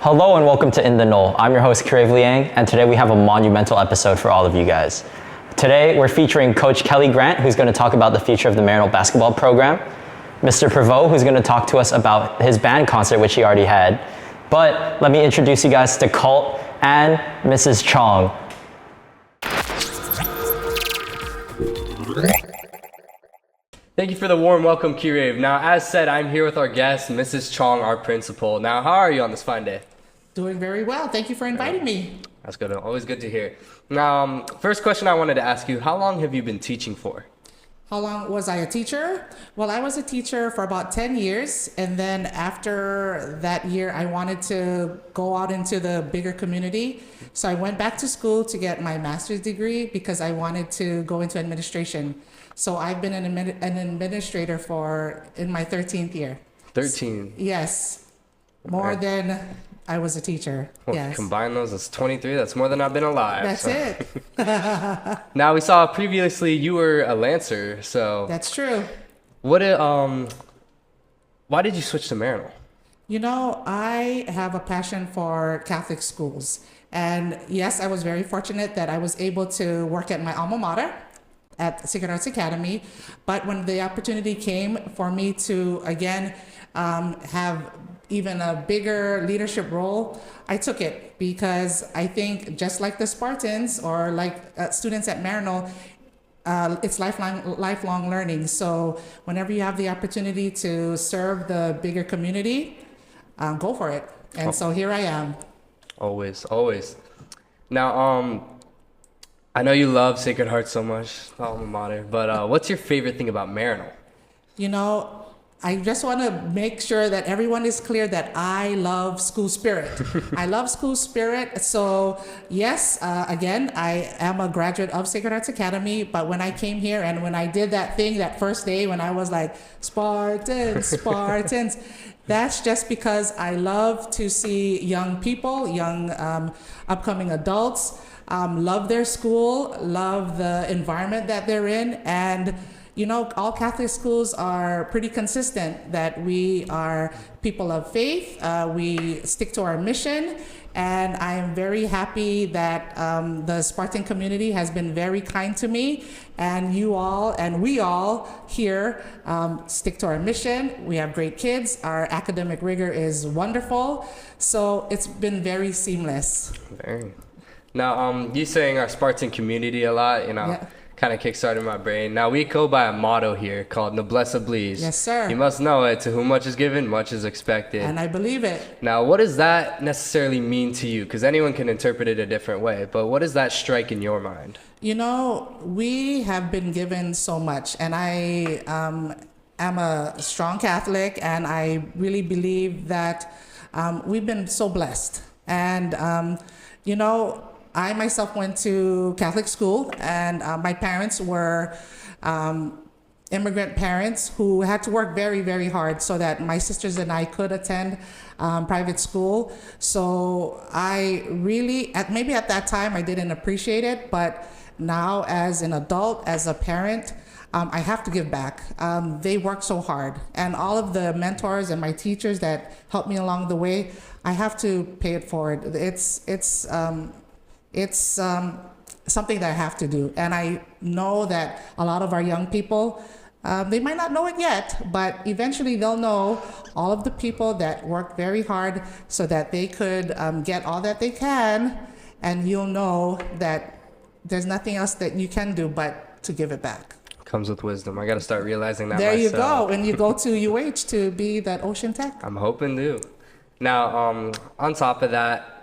Hello and welcome to In the Knoll. I'm your host, Kirav Liang, and today we have a monumental episode for all of you guys. Today, we're featuring Coach Kelly Grant, who's going to talk about the future of the Maryknoll basketball program, Mr. Prevost, who's going to talk to us about his band concert, which he already had. But let me introduce you guys to Colt and Mrs. Chong. Thank you for the warm welcome, Kirav. Now, as said, I'm here with our guest, Mrs. Chong, our principal. Now, how are you on this fine day? Doing very well. Thank you for inviting me. That's good. Always good to hear. Now, first question I wanted to ask you, how long have you been teaching for? How long was I a teacher? Well, I was a teacher for about 10 years. And then after that year, I wanted to go out into the bigger community. So I went back to school to get my master's degree because I wanted to go into administration. So I've been an administrator in my 13th year. 13? Yes. More than I was a teacher. Well, yes. Combine those, that's 23. That's more than I've been alive. That's it. Now, we saw previously you were a Lancer, so... That's true. Why did you switch to Maryknoll? You know, I have a passion for Catholic schools. And yes, I was very fortunate that I was able to work at my alma mater at Sacred Arts Academy. But when the opportunity came for me to, again, have even a bigger leadership role, I took it because I think just like the Spartans or like students at Maryknoll, it's lifelong learning. So whenever you have the opportunity to serve the bigger community, go for it. And so here I am. Always. Now, I know you love Sacred Heart so much, the alma mater, but what's your favorite thing about Maryknoll? You know, I just want to make sure that everyone is clear that I love school spirit. I love school spirit. So yes, again, I am a graduate of Sacred Arts Academy, but when I came here and when I did that thing that first day when I was like, Spartans, that's just because I love to see young people, young upcoming adults, love their school, love the environment that they're in. And you know, all Catholic schools are pretty consistent that we are people of faith. We stick to our mission. And I am very happy that the Spartan community has been very kind to me. And you all and we all here stick to our mission. We have great kids. Our academic rigor is wonderful. So it's been very seamless. Very. Now, you saying our Spartan community a lot, you know. Yeah. Kind of kickstarted my brain. Now, we go by a motto here called Noblesse Oblige. Yes, sir. You must know it. To whom much is given, much is expected. And I believe it. Now, what does that necessarily mean to you? Because anyone can interpret it a different way, but what does that strike in your mind? You know, we have been given so much, and I am a strong Catholic, and I really believe that we've been so blessed. And, you know, I myself went to Catholic school, and my parents were immigrant parents who had to work very, very hard so that my sisters and I could attend private school. So I really, maybe at that time I didn't appreciate it, but now as an adult, as a parent, I have to give back. They work so hard, and all of the mentors and my teachers that helped me along the way, I have to pay it forward. It's something that I have to do. And I know that a lot of our young people, they might not know it yet, but eventually they'll know all of the people that worked very hard so that they could get all that they can. And you'll know that there's nothing else that you can do but to give it back. Comes with wisdom. I got to start realizing that there myself. You go. When you go to UH to be that ocean tech. I'm hoping to. Now, on top of that,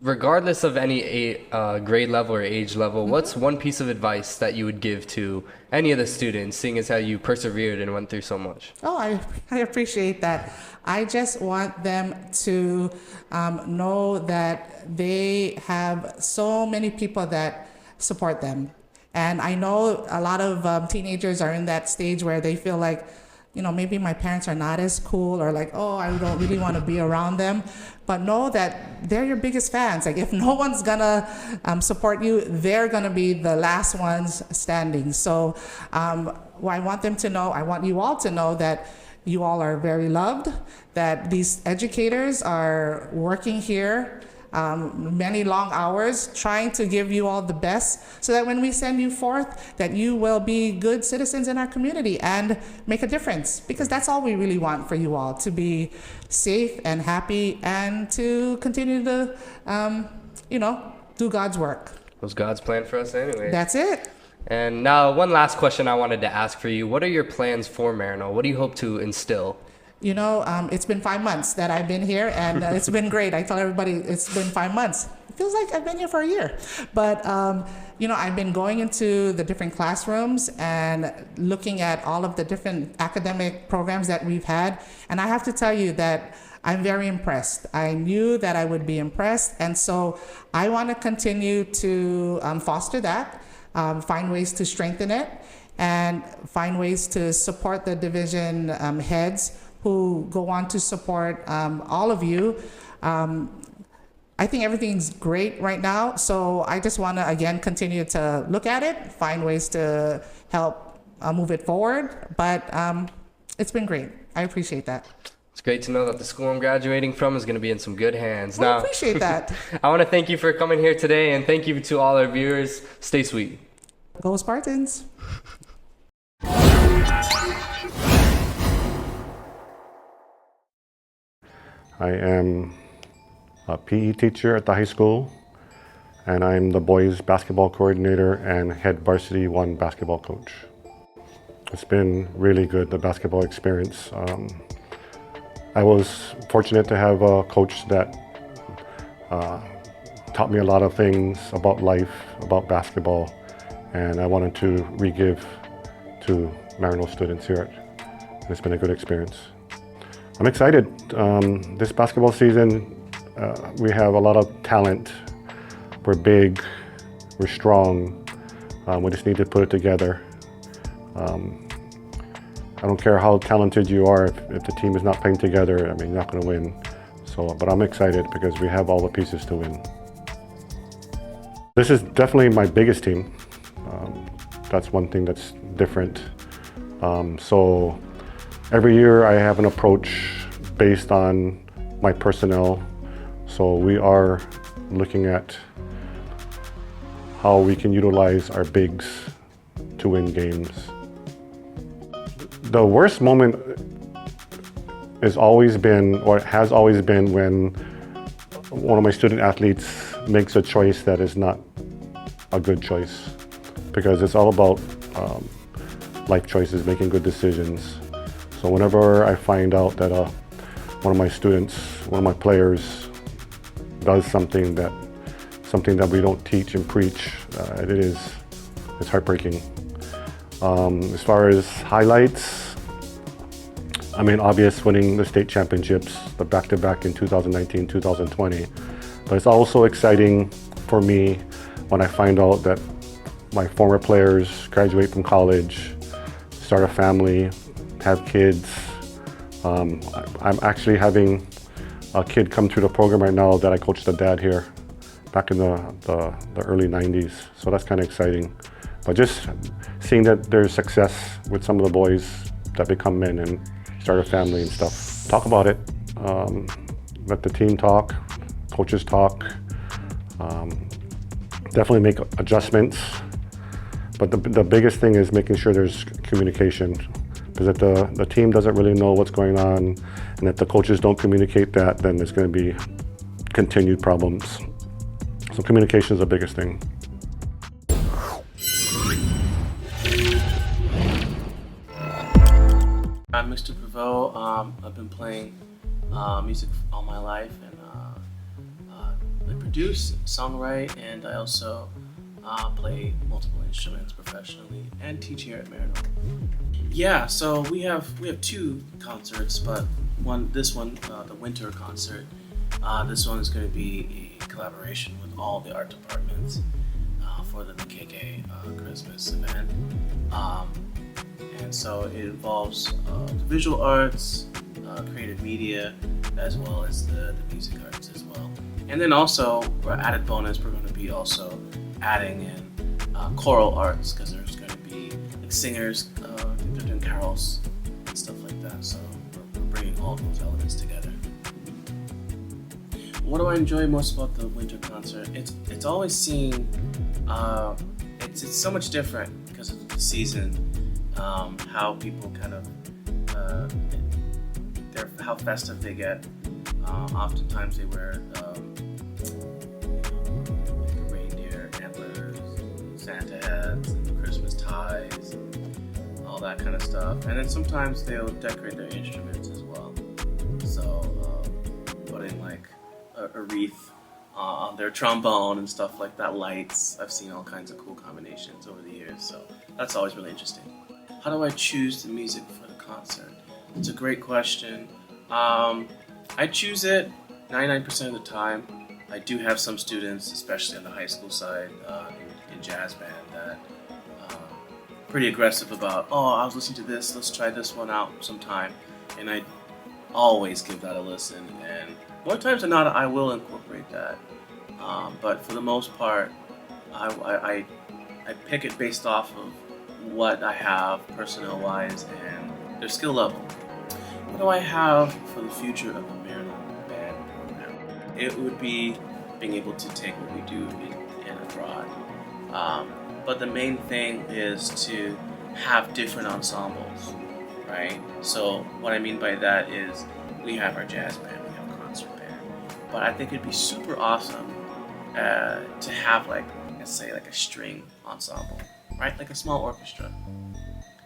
regardless of any grade level or age level, what's one piece of advice that you would give to any of the students, seeing as how you persevered and went through so much? Oh, I appreciate that. I just want them to know that they have so many people that support them. And I know a lot of teenagers are in that stage where they feel like, maybe my parents are not as cool, or like, oh, I don't really want to be around them. But know that they're your biggest fans. Like, if no one's gonna support you, they're gonna be the last ones standing. So I want them to know, I want you all to know that you all are very loved, that these educators are working here many long hours trying to give you all the best, so that when we send you forth, that you will be good citizens in our community and make a difference, because that's all we really want for you all, to be safe and happy and to continue to do God's work. It was God's plan for us anyway. That's it. And now, one last question I wanted to ask for you. What are your plans for Maryknoll? What do you hope to instill? It's been 5 months that I've been here, and it's been great. I tell everybody it's been 5 months. It feels like I've been here for a year. But, I've been going into the different classrooms and looking at all of the different academic programs that we've had. And I have to tell you that I'm very impressed. I knew that I would be impressed. And so I want to continue to foster that, find ways to strengthen it, and find ways to support the division heads who go on to support all of you. I think everything's great right now, so I just want to, again, continue to look at it, find ways to help move it forward, but it's been great. I appreciate that. It's great to know that the school I'm graduating from is going to be in some good hands. I appreciate that. I want to thank you for coming here today, and thank you to all our viewers. Stay sweet. Go Spartans. I am a PE teacher at the high school, and I'm the boys basketball coordinator and head varsity 1 basketball coach. It's been really good, the basketball experience. I was fortunate to have a coach that taught me a lot of things about life, about basketball, and I wanted to re-give to Maryknoll students here. It's been a good experience. I'm excited. This basketball season, we have a lot of talent. We're big, we're strong. We just need to put it together. I don't care how talented you are, if the team is not playing together, you're not going to win. But I'm excited because we have all the pieces to win. This is definitely my biggest team. That's one thing that's different. So every year I have an approach based on my personnel. So we are looking at how we can utilize our bigs to win games. The worst moment has always been when one of my student athletes makes a choice that is not a good choice, because it's all about life choices, making good decisions. So whenever I find out that one of my students, one of my players does something that we don't teach and preach, it's heartbreaking. As far as highlights, obvious winning the state championships, the back-to-back in 2019, 2020. But it's also exciting for me when I find out that my former players graduate from college, start a family, have kids. I'm actually having a kid come through the program right now that I coached the dad here back in the early 90s. So that's kind of exciting. But just seeing that there's success with some of the boys that become men and start a family and stuff. Talk about it. Let the team talk, coaches talk. Definitely make adjustments. But the biggest thing is making sure there's communication. Because if the team doesn't really know what's going on, and if the coaches don't communicate that, then there's going to be continued problems. So communication is the biggest thing. I'm Mr. Prevost. I've been playing music all my life, and I produce, songwrite, and I also play multiple instruments professionally and teach here at Maryknoll. Yeah, so we have two concerts, but this one, the winter concert, this one is going to be a collaboration with all the art departments for the KK Christmas event. And so it involves the visual arts, creative media, as well as the music arts as well. And then also, for added bonus, we're going to be also adding in choral arts, because there's going to be like singers, they're doing carols and stuff like that. So we're bringing all those elements together. What do I enjoy most about the winter concert? It's always seeing, it's so much different because of the season, how people kind of, how festive they get. Oftentimes they wear like reindeer antlers, Santa hats, and Christmas ties, and all that kind of stuff. And then sometimes they'll decorate their instruments as well. So putting like a wreath on their trombone and stuff like that, lights. I've seen all kinds of cool combinations over the years, so that's always really interesting. How do I choose the music for the concert? It's a great question. I choose it 99% of the time. I do have some students, especially on the high school side, in jazz band, that pretty aggressive about, oh, I was listening to this, let's try this one out sometime. And I always give that a listen, and more times than not, I will incorporate that. But for the most part, I pick it based off of what I have personnel-wise and their skill level. What do I have for the future of the Maryknoll band program? It would be being able to take what we do in abroad. But the main thing is to have different ensembles, right? So what I mean by that is we have our jazz band, we have a concert band, but I think it'd be super awesome to have, like, let's say, like a string ensemble, right? Like a small orchestra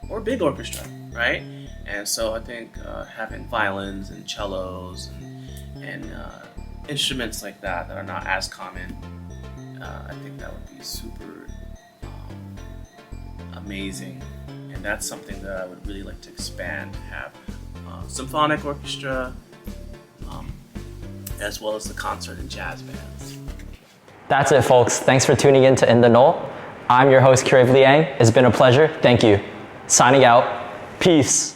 or a big orchestra, right? And so I think having violins and cellos and instruments like that are not as common, I think that would be super amazing. And that's something that I would really like to expand, have symphonic orchestra, as well as the concert and jazz bands. That's it, folks. Thanks for tuning in to In the Knoll. I'm your host, Carol Chong. It's been a pleasure. Thank you. Signing out. Peace.